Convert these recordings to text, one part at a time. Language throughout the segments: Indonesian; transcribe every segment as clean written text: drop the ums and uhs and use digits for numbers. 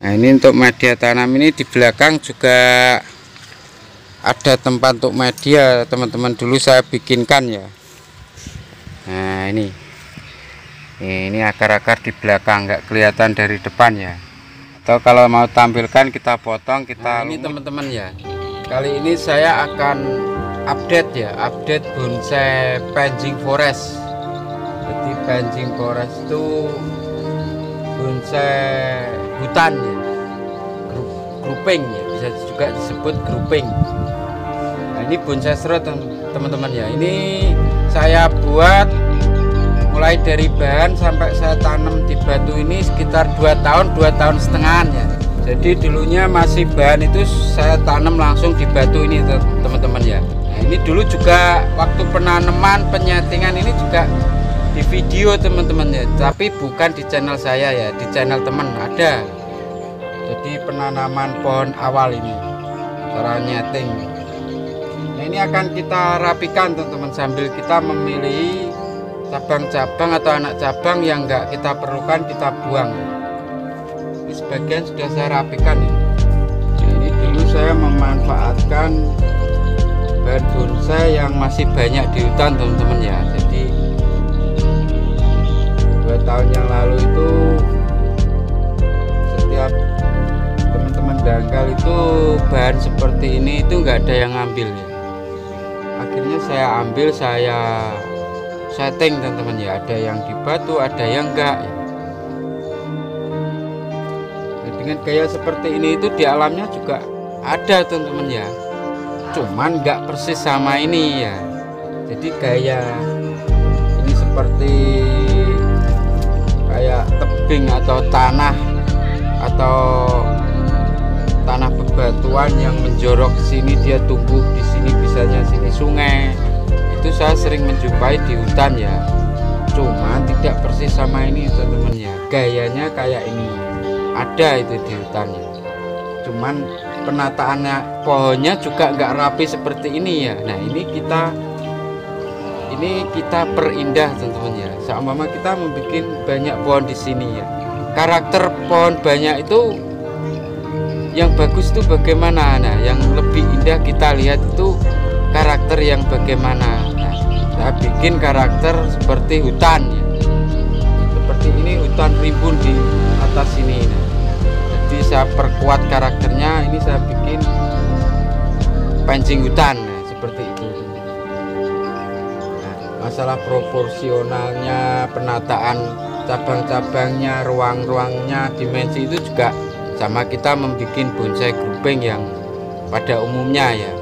Nah, ini untuk media tanam ini di belakang juga ada tempat untuk media, teman-teman. Dulu saya bikinkan ya. Nah, ini akar-akar di belakang, nggak kelihatan dari depan ya. Atau kalau mau tampilkan kita potong, kita ini teman-teman ya. Kali ini saya akan update bonsai Panjing Forest. Jadi Panjing Forest itu bonsai hutan ya, grouping ya, bisa juga disebut grouping. Nah, ini bonsai serut teman-teman ya. Ini saya buat mulai dari bahan sampai saya tanam di batu ini sekitar 2 tahun setengah ya. Jadi dulunya masih bahan itu saya tanam langsung di batu ini teman-teman ya. Nah, ini dulu juga waktu penanaman penyatingan ini juga di video teman-teman ya, tapi bukan di channel saya ya, di channel teman ada. Jadi penanaman pohon awal ini cara nyeting. Nah, ini akan kita rapikan teman-teman sambil kita memilih cabang-cabang atau anak cabang yang enggak kita perlukan kita buang. Ini sebagian sudah saya rapikan ini. Nah, ini dulu saya memanfaatkan bahan bonsai yang masih banyak di hutan teman-teman ya. Jadi 2 tahun yang lalu itu setiap teman-teman dangkal itu bahan seperti ini itu nggak ada yang ngambil ya. Akhirnya saya ambil, saya setting teman-teman ya, ada yang di batu, ada yang enggak ya. Nah, dengan gaya seperti ini itu di alamnya juga ada teman-teman ya, cuman nggak persis sama ini ya. Jadi gaya ini seperti kayak tebing atau tanah bebatuan yang menjorok ke sini, dia tumbuh di sini, bisanya sini sungai. Itu saya sering menjumpai di hutan ya, cuman tidak persis sama ini teman-teman ya. Gayanya kayak ini ada itu di hutan ya, cuman penataannya pohonnya juga nggak rapi seperti ini ya. Nah, ini kita perindah teman-teman ya. Seumpama kita membuat banyak pohon di sini ya, karakter pohon banyak itu yang bagus itu bagaimana. Nah, yang lebih indah kita lihat itu karakter yang bagaimana. Nah, saya bikin karakter seperti hutan ya, seperti ini hutan rimbun di atas sini. Nah, jadi saya perkuat karakternya, ini saya bikin pancing hutan. Nah, seperti itu. Nah, masalah proporsionalnya, penataan cabang-cabangnya, ruang-ruangnya, dimensi itu juga sama kita membuat bonsai grouping yang pada umumnya ya.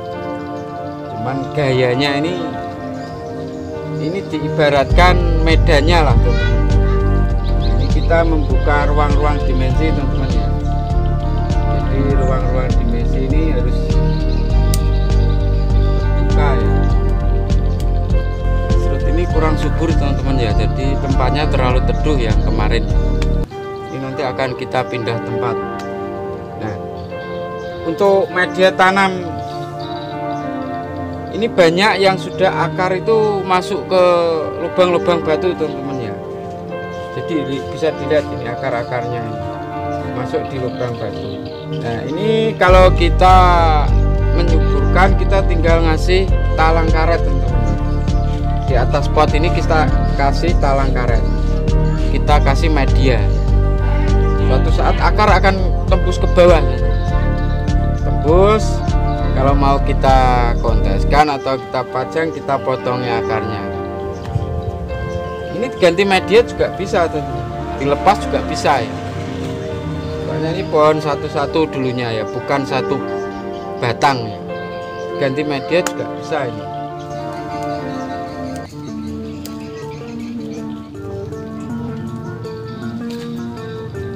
Cuman gayanya ini diibaratkan medannya lah teman-teman. Ini kita membuka ruang-ruang dimensi teman-teman ya. Jadi ruang-ruang dimensi ini harus dibuka ya. Serut ini kurang subur teman-teman ya, jadi tempatnya terlalu teduh yang kemarin. Ini nanti akan kita pindah tempat. Nah, untuk media tanam ini banyak yang sudah akar itu masuk ke lubang-lubang batu teman-teman ya. Jadi bisa dilihat ini akar-akarnya ini masuk di lubang batu. Nah, ini kalau kita menyuburkan, kita tinggal ngasih talang karet teman-teman. Di atas pot ini kita kasih talang karet, kita kasih media. Suatu saat akar akan tembus ke bawah, tembus. Kalau mau kita konteskan atau kita pajang, kita potongnya akarnya. Ini diganti media juga bisa teman-teman, dilepas juga bisa ya. Soalnya ini pohon satu-satu dulunya ya, bukan satu batang ya. Ganti media juga bisa ini.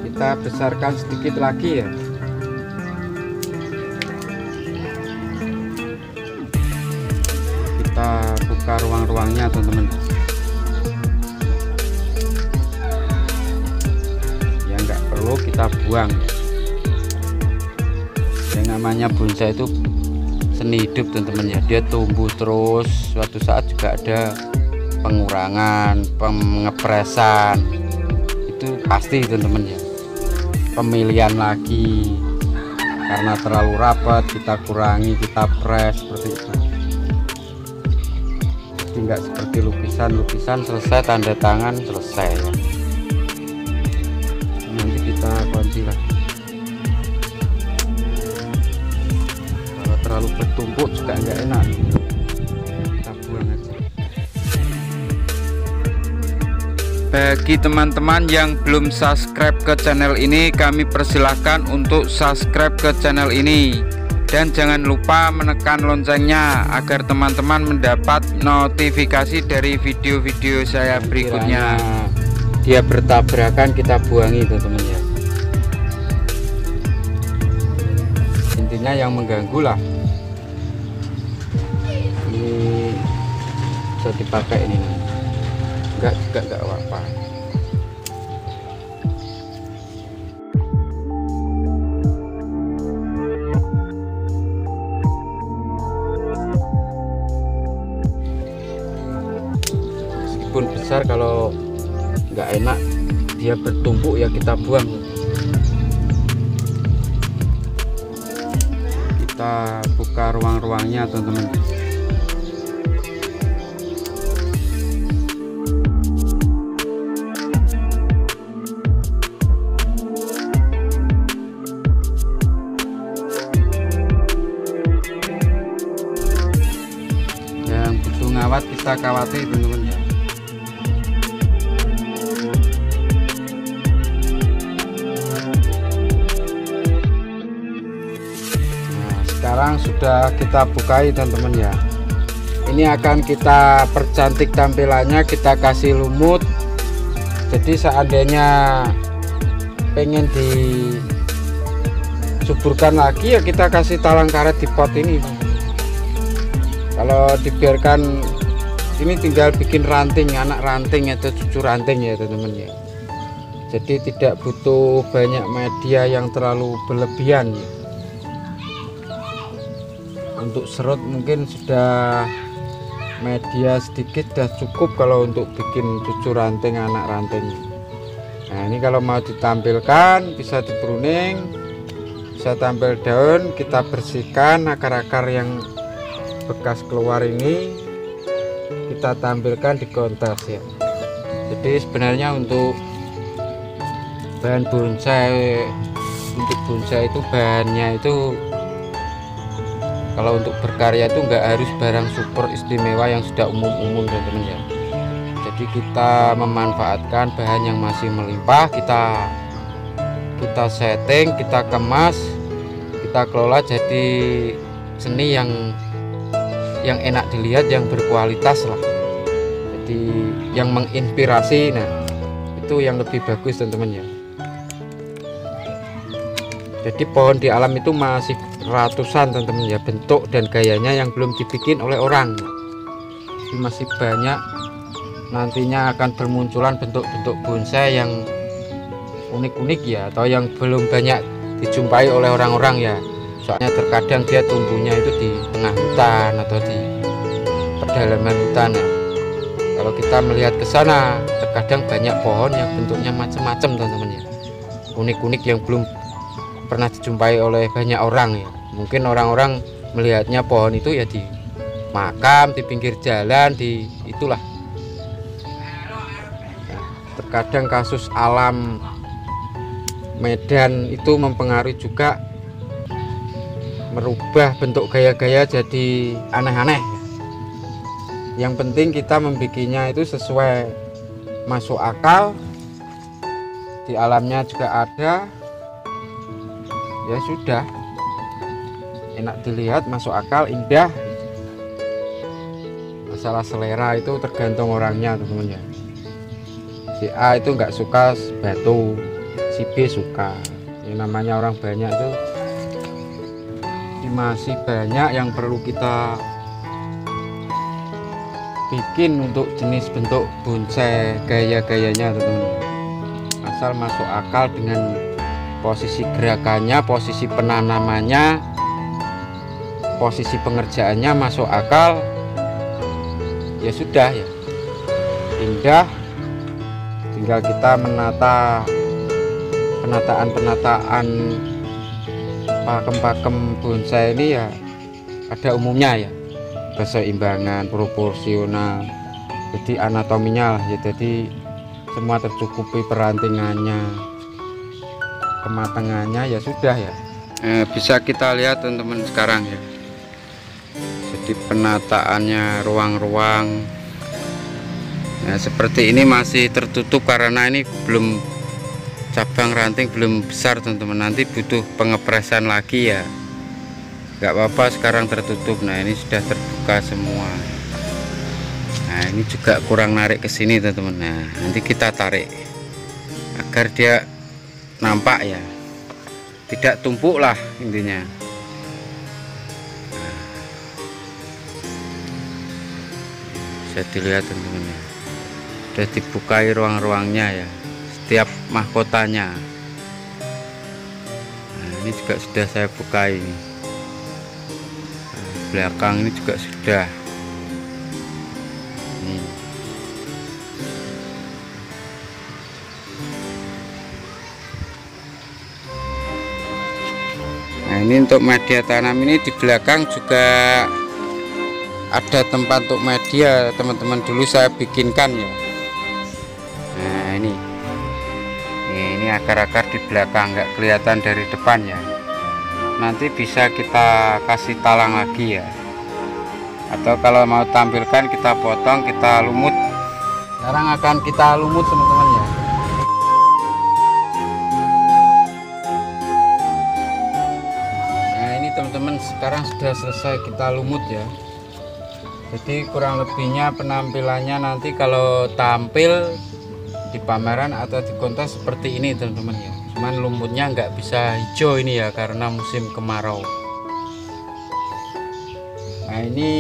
Kita besarkan sedikit lagi ya. Kita buka ruang-ruangnya teman-teman. Ya nggak perlu kita buang. Yang namanya bonsai itu seni hidup teman-teman ya, dia tumbuh terus. Suatu saat juga ada pengurangan, pengepresan, itu pasti teman-teman ya. pemilihan lagi, karena terlalu rapat kita kurangi, kita press seperti itu. Jadi nggak seperti lukisan selesai tanda tangan selesai ya. Nanti kita kunci lagi. Kalau terlalu bertumpuk juga nggak enak, kita buang aja. Bagi teman-teman yang belum subscribe ke channel ini, kami persilahkan untuk subscribe ke channel ini, dan jangan lupa menekan loncengnya agar teman-teman mendapat notifikasi dari video-video saya berikutnya. Dia bertabrakan, kita buangi teman-teman ya. Intinya yang mengganggu lah. Ini bisa dipakai ini. Enggak apa-apa. Meskipun besar, kalau nggak enak dia bertumpuk ya kita buang. Kita buka ruang-ruangnya teman-teman. Yang butuh ngawat kita kawati teman-teman ya. Sekarang sudah kita bukai teman-teman ya. Ini akan kita percantik tampilannya, kita kasih lumut. Jadi seandainya pengen disuburkan lagi ya kita kasih talang karet di pot ini. Kalau dibiarkan ini tinggal bikin ranting, anak ranting atau cucu ranting ya teman-teman ya. Jadi tidak butuh banyak media yang terlalu berlebihan ya. Untuk serut mungkin sudah media sedikit dah cukup kalau untuk bikin cucu ranting, anak ranting. Nah ini kalau mau ditampilkan bisa di pruning, bisa tampil daun, kita bersihkan akar-akar yang bekas keluar ini, kita tampilkan di kontes ya. Jadi sebenarnya untuk bahan bonsai, untuk bonsai itu bahannya itu kalau untuk berkarya itu nggak harus barang super istimewa yang sudah umum-umum teman-teman ya. Jadi kita memanfaatkan bahan yang masih melimpah, kita setting, kita kemas, kita kelola jadi seni yang enak dilihat, yang berkualitas lah. Jadi yang menginspirasi, nah itu yang lebih bagus teman-teman ya. Jadi pohon di alam itu masih ratusan teman-teman ya, bentuk dan gayanya yang belum dibikin oleh orang. Jadi masih banyak nantinya akan bermunculan bentuk-bentuk bonsai yang unik-unik ya, atau yang belum banyak dijumpai oleh orang-orang ya. Soalnya terkadang dia tumbuhnya itu di tengah hutan atau di pedalaman hutan ya. Kalau kita melihat ke sana, terkadang banyak pohon yang bentuknya macam-macam teman-teman ya, unik-unik yang belum pernah dijumpai oleh banyak orang ya. Mungkin orang-orang melihatnya pohon itu ya di makam, di pinggir jalan, di itulah. Nah, terkadang kasus alam Medan itu mempengaruhi juga, merubah bentuk gaya-gaya jadi aneh-aneh. Yang penting kita membikinnya itu sesuai, masuk akal, di alamnya juga ada. Ya sudah, enak dilihat, masuk akal, indah. Masalah selera itu tergantung orangnya teman-teman ya. Si A itu nggak suka batu, si B suka. Yang namanya orang banyak itu masih banyak yang perlu kita bikin untuk jenis bentuk bonsai gaya-gayanya teman-teman. Asal masuk akal dengan posisi gerakannya, posisi penanamannya, posisi pengerjaannya masuk akal, ya sudah ya, indah. Tinggal kita menata penataan pakem-pakem bonsai ini ya pada umumnya ya keseimbangan, proporsional, jadi anatominya lah ya, jadi semua tercukupi, perantingannya, kematangannya ya sudah ya. Bisa kita lihat teman-teman sekarang ya, jadi penataannya ruang-ruang nah, seperti ini masih tertutup karena ini belum, cabang ranting belum besar teman-teman, nanti butuh pengepresan lagi ya, nggak apa-apa sekarang tertutup. Nah ini sudah terbuka semua. Nah ini juga kurang narik ke sini teman-teman. Nah nanti kita tarik agar dia nampak ya, tidak tumpuk lah intinya. Nah, bisa dilihat teman-teman ya, sudah dibukai ruang-ruangnya ya, setiap mahkotanya. Nah ini juga sudah saya bukai ini. Belakang ini juga sudah. Nah ini untuk media tanam ini di belakang juga ada tempat untuk media teman-teman, dulu saya bikinkan ya. Nah ini akar-akar di belakang nggak kelihatan dari depan ya, nanti bisa kita kasih talang lagi ya, atau kalau mau tampilkan kita potong, kita lumut. Sekarang akan kita lumut teman-teman ya. Nah ini teman-teman sekarang sudah selesai kita lumut ya, jadi kurang lebihnya penampilannya nanti kalau tampil di pameran atau di kontes seperti ini teman-teman ya. Cuman lumutnya nggak bisa hijau ini ya karena musim kemarau. Nah ini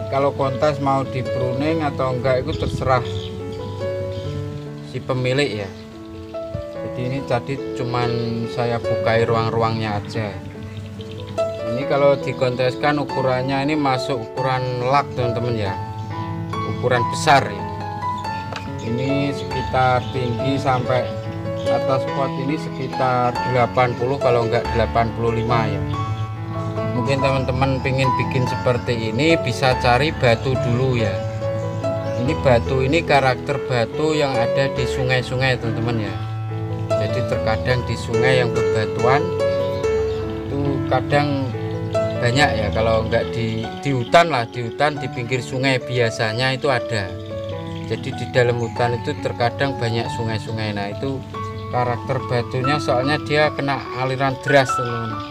kalau kontes mau di pruning atau enggak itu terserah si pemilik ya. Jadi ini tadi cuman saya bukai ruang-ruangnya aja. Ini kalau dikonteskan ukurannya ini masuk ukuran lak teman-teman ya, ukuran besar ya. Ini sekitar tinggi sampai atas pot ini sekitar 80, kalau enggak 85 ya. Mungkin teman-teman pengen bikin seperti ini bisa cari batu dulu ya. Ini batu ini karakter batu yang ada di sungai-sungai teman-teman ya. Jadi terkadang di sungai yang berbatuan itu kadang banyak ya, kalau enggak di hutan lah, di hutan di pinggir sungai biasanya itu ada. Jadi di dalam hutan itu terkadang banyak sungai-sungai. Nah itu karakter batunya soalnya dia kena aliran deras teman-teman,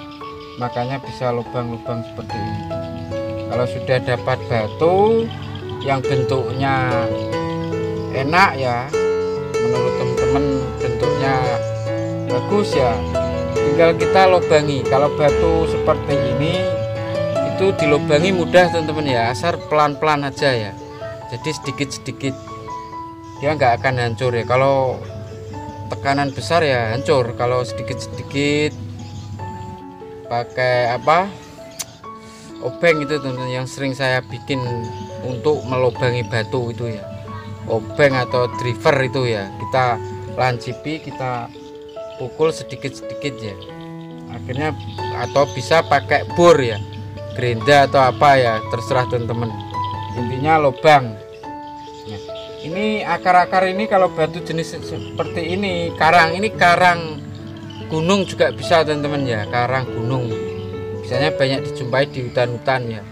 makanya bisa lubang-lubang seperti ini. Kalau sudah dapat batu yang bentuknya enak ya, menurut teman-teman bentuknya bagus ya, tinggal kita lubangi. Kalau batu seperti ini itu dilubangi mudah teman-teman ya, asal pelan-pelan aja ya, jadi sedikit-sedikit, dia nggak akan hancur ya. Kalau tekanan besar ya hancur, kalau sedikit-sedikit pakai obeng itu teman-teman yang sering saya bikin untuk melubangi batu itu ya, obeng atau driver itu ya, kita lancipi, kita pukul sedikit-sedikit ya akhirnya, atau bisa pakai bor ya, gerinda atau apa ya, terserah teman-teman, intinya lubang. Nah, ini akar-akar ini kalau batu jenis seperti ini, karang ini, karang gunung juga bisa teman-teman ya, karang gunung biasanya banyak dijumpai di hutan-hutan ya.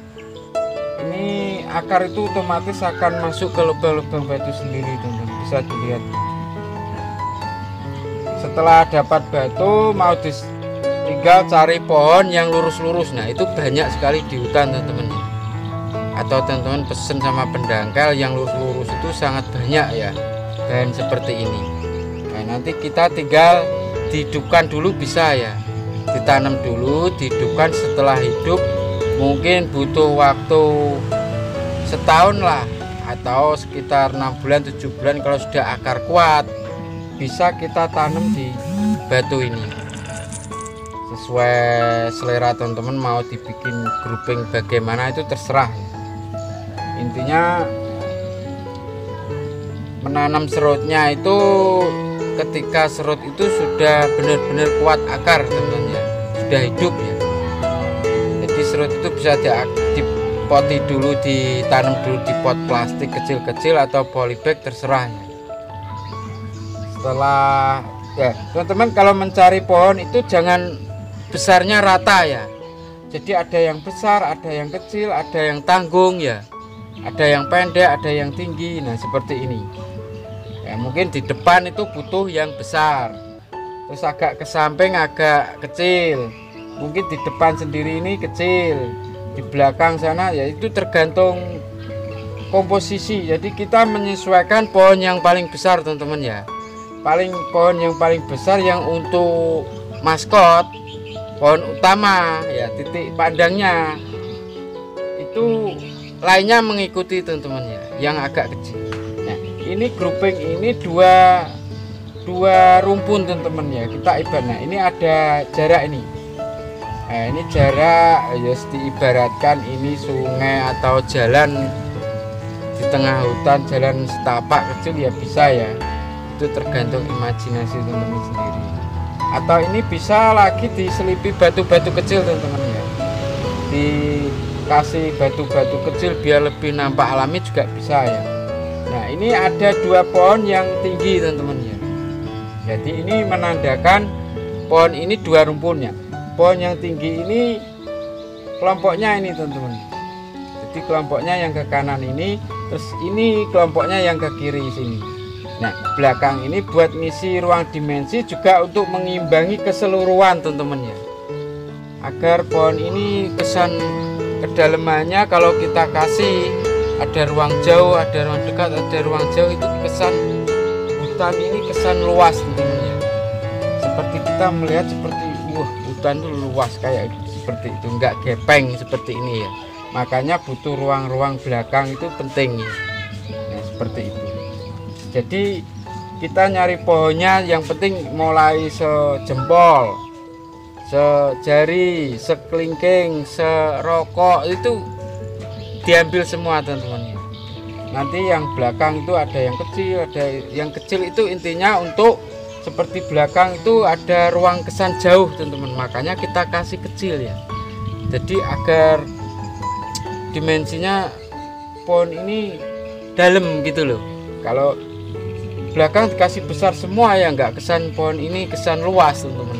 Ini akar itu otomatis akan masuk ke lubang-lubang batu sendiri teman-teman, bisa dilihat. Setelah dapat batu mau tinggal cari pohon yang lurus-lurus. Nah itu banyak sekali di hutan teman-teman, atau teman-teman pesen sama pendangkal yang lurus-lurus itu sangat banyak ya, bahan seperti ini. Nah nanti kita tinggal dihidupkan dulu bisa ya, ditanam dulu, dihidupkan. Setelah hidup mungkin butuh waktu setahun lah, atau sekitar 6 bulan 7 bulan. Kalau sudah akar kuat bisa kita tanam di batu ini, sesuai selera teman-teman mau dibikin grouping bagaimana itu terserah. Intinya menanam serutnya itu ketika serut itu sudah benar-benar kuat akar teman-teman ya, sudah hidup ya. Jadi serut itu bisa dipoti dulu, ditanam dulu di pot plastik kecil-kecil atau polybag, terserah ya. Setelah ya teman-teman, kalau mencari pohon itu jangan besarnya rata ya. Jadi ada yang besar, ada yang kecil, ada yang tanggung ya, ada yang pendek, ada yang tinggi. Nah seperti ini ya, mungkin di depan itu butuh yang besar, terus agak ke samping agak kecil, mungkin di depan sendiri ini kecil, di belakang sana ya, itu tergantung komposisi. Jadi kita menyesuaikan pohon yang paling besar teman-teman ya, pohon yang paling besar yang untuk maskot, pohon utama ya, titik pandangnya itu lainnya mengikuti teman-teman ya, yang agak kecil. Nah ini grouping ini dua rumpun teman-teman ya, kita ibarat. Nah ini ada jarak ini. Nah ini jarak ya, diibaratkan ini sungai atau jalan di tengah hutan, jalan setapak kecil ya bisa ya. Itu tergantung imajinasi teman-teman sendiri. Atau ini bisa lagi diselipi batu-batu kecil teman-teman ya, dikasih batu-batu kecil biar lebih nampak alami juga bisa ya. Nah ini ada dua pohon yang tinggi teman-teman ya, jadi ini menandakan pohon ini dua rumpunnya. Pohon yang tinggi ini kelompoknya ini teman-teman, jadi kelompoknya yang ke kanan ini, terus ini kelompoknya yang ke kiri sini. Nah belakang ini buat ngisi ruang dimensi juga untuk mengimbangi keseluruhan teman-teman ya, agar pohon ini kesan kedalamannya kalau kita kasih ada ruang jauh, ada ruang dekat, ada ruang jauh, itu kesan hutan ini kesan luas teman-teman ya. Seperti kita melihat seperti wah hutan itu luas kayak seperti itu, enggak gepeng seperti ini ya. Makanya butuh ruang-ruang belakang itu penting ya. Nah seperti itu. Jadi kita nyari pohonnya yang penting mulai sejempol, sejari, sekelingking, serokok itu diambil semua teman-teman. Nanti yang belakang itu ada yang kecil, ada yang kecil itu intinya untuk seperti belakang itu ada ruang kesan jauh teman-teman. Makanya kita kasih kecil ya. Jadi agar dimensinya pohon ini dalam gitu loh. Kalau belakang dikasih besar semua ya nggak kesan pohon ini kesan luas teman-teman.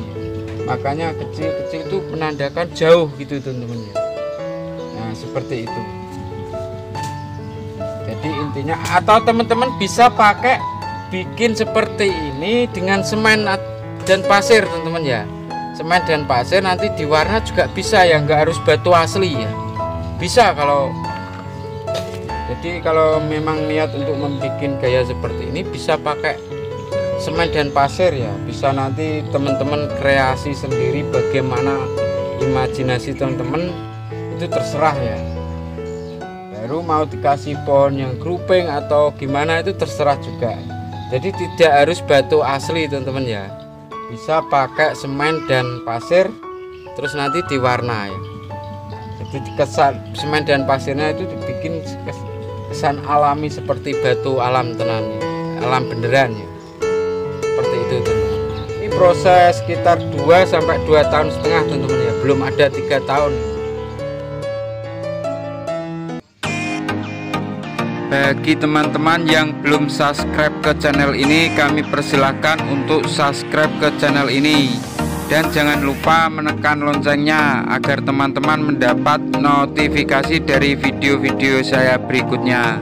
Makanya kecil-kecil itu menandakan jauh gitu teman-teman ya. Nah seperti itu. Jadi intinya, atau teman-teman bisa pakai bikin seperti ini dengan semen dan pasir teman-teman ya. Semen dan pasir nanti diwarna juga bisa ya, nggak harus batu asli ya. Bisa kalau jadi kalau memang niat untuk membuat gaya seperti ini bisa pakai semen dan pasir ya. Bisa nanti teman-teman kreasi sendiri bagaimana imajinasi teman-teman, itu terserah ya. Baru mau dikasih pohon yang grouping atau gimana itu terserah juga. Jadi tidak harus batu asli teman-teman ya. Bisa pakai semen dan pasir terus nanti diwarna ya. Jadi kesan semen dan pasirnya itu dibikin kesan alami seperti batu alam tenan, alam beneran ya. Seperti itu teman-teman. Ini proses sekitar 2 sampai 2,5 tahun teman-teman ya, belum ada 3 tahun. Bagi teman-teman yang belum subscribe ke channel ini, kami persilahkan untuk subscribe ke channel ini. Dan jangan lupa menekan loncengnya agar teman-teman mendapat notifikasi dari video-video saya berikutnya.